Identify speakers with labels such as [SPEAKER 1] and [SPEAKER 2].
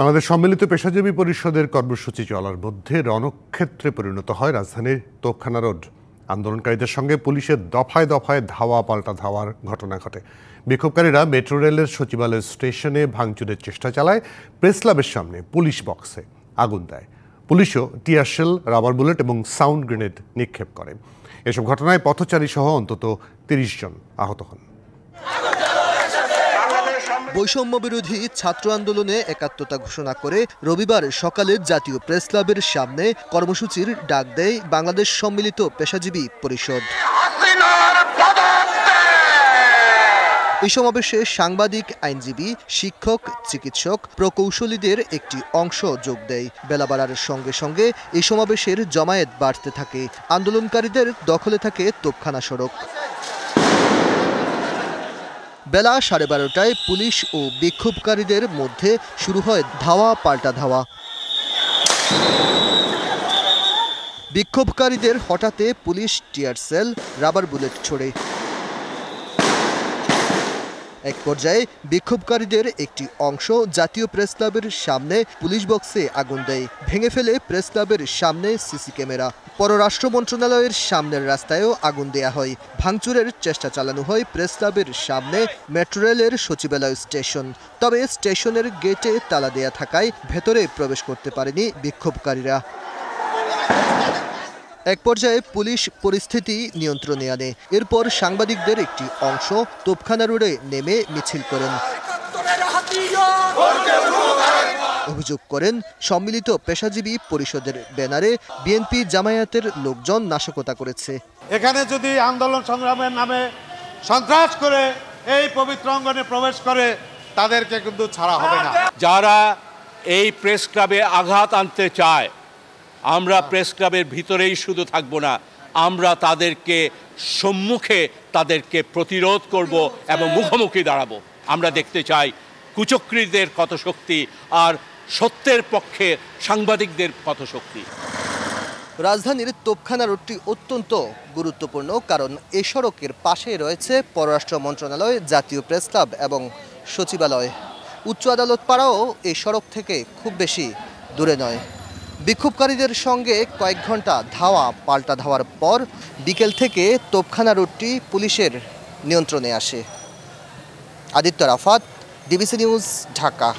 [SPEAKER 1] বাংলাদেশ সম্মিলিত পেশাজীবী পরিষদের কর্মসূচি চলার মধ্যে রণক্ষেত্রে পরিণত হয় রাজধানীর তোপখানা রোড। আন্দোলনকারীদের সঙ্গে পুলিশের দফায় দফায় ধাওয়া পাল্টা ধাওয়ার ঘটনা ঘটে। বিক্ষোভকারীরা মেট্রো রেলের সচিবালয় স্টেশনে ভাঙচুরের চেষ্টা চালায়। প্রেস ক্লাবের সামনে পুলিশ বক্সে আগুন দেয়। পুলিশও টিয়ারশেল, রাবার বুলেট এবং সাউন্ড গ্রেনেড নিক্ষেপ করে। এসব ঘটনায় পথচারী সহ অন্তত ৩০ জন আহত হন।
[SPEAKER 2] বৈষম্য বিরোধী ছাত্র আন্দোলনে একাত্মতা ঘোষণা করে রবিবার সকালে জাতীয় প্রেস ক্লাবের সামনে কর্মসূচির ডাক দেয় বাংলাদেশ সম্মিলিত পেশাজীবী পরিষদ। এই সমাবেশে সাংবাদিক, আইনজীবী, শিক্ষক, চিকিৎসক, প্রকৌশলীদের একটি অংশ যোগ দেয়। বেলা বাড়ার সঙ্গে সঙ্গে এই সমাবেশের জমায়েত বাড়তে থাকে। আন্দোলনকারীদের দখলে থাকে তোপখানা সড়ক। বেলা 12:30টায় পুলিশ ও বিক্ষোভকারীদের মধ্যে শুরু হয় ধাওয়া পাল্টা ধাওয়া। বিক্ষোভকারীদের হঠাতে পুলিশ টিয়ারশেল, রাবার বুলেট ছোড়ে। এক পর্যায়ে বিক্ষোভকারীদের একটি অংশ জাতীয় প্রেস ক্লাবের সামনে পুলিশ বক্সে আগুন দেয়। ভেঙে ফেলে প্রেস ক্লাবের সামনে সিসি ক্যামেরা। পররাষ্ট্র মন্ত্রণালয়ের সামনের রাস্তায়ও আগুন দেয়া হয়। ভাঙচুরের চেষ্টা চালানো হয় প্রেস ক্লাবের সামনে মেট্রো রেলের সচিবালয় স্টেশন। তবে স্টেশনের গেটে তালা দেয়া থাকায় ভেতরে প্রবেশ করতে পারেনি বিক্ষোভকারীরা। এক পর্যায়ে পুলিশ পরিস্থিতি নিয়ন্ত্রণে আনে। এরপর সাংবাদিকদের একটি অংশ তোপখানা রোডে নেমে মিছিল করেন। অভিযোগ করেন সম্মিলিত পেশাজীবী পরিষদের ব্যানারে বিএনপি জামায়াতের লোকজন নাশকতা করেছে।
[SPEAKER 3] এখানে যদি আন্দোলন সংগ্রামের নামে সন্ত্রাস করে এই পবিত্র অঙ্গনে প্রবেশ করে তাদেরকে কিন্তু ছাড়া হবে না।
[SPEAKER 4] যারা এই প্রেস ক্লাবে আঘাত আনতে চায়, আমরা প্রেস ক্লাবের ভিতরেই শুধু থাকব না, আমরা তাদেরকে সম্মুখে তাদেরকে প্রতিরোধ করব এবং মুখোমুখি দাঁড়াবো। আমরা দেখতে চাই কুচক্রীদের কত শক্তি আর সত্যের পক্ষে সাংবাদিকদের কত শক্তি।
[SPEAKER 2] রাজধানীর তোপখানা রোডটি অত্যন্ত গুরুত্বপূর্ণ, কারণ এই সড়কের পাশে রয়েছে পররাষ্ট্র মন্ত্রণালয়, জাতীয় প্রেস ক্লাব এবং সচিবালয়। উচ্চ আদালত পাড়াও এই সড়ক থেকে খুব বেশি দূরে নয়। বিক্ষোভকারীদের সঙ্গে কয়েক ঘন্টা ধাওয়া পাল্টা ধাওয়ার পর বিকেল থেকে তোপখানা রোডটি পুলিশের নিয়ন্ত্রণে আসে। Aditya Rafat, DBC news, Dhaka.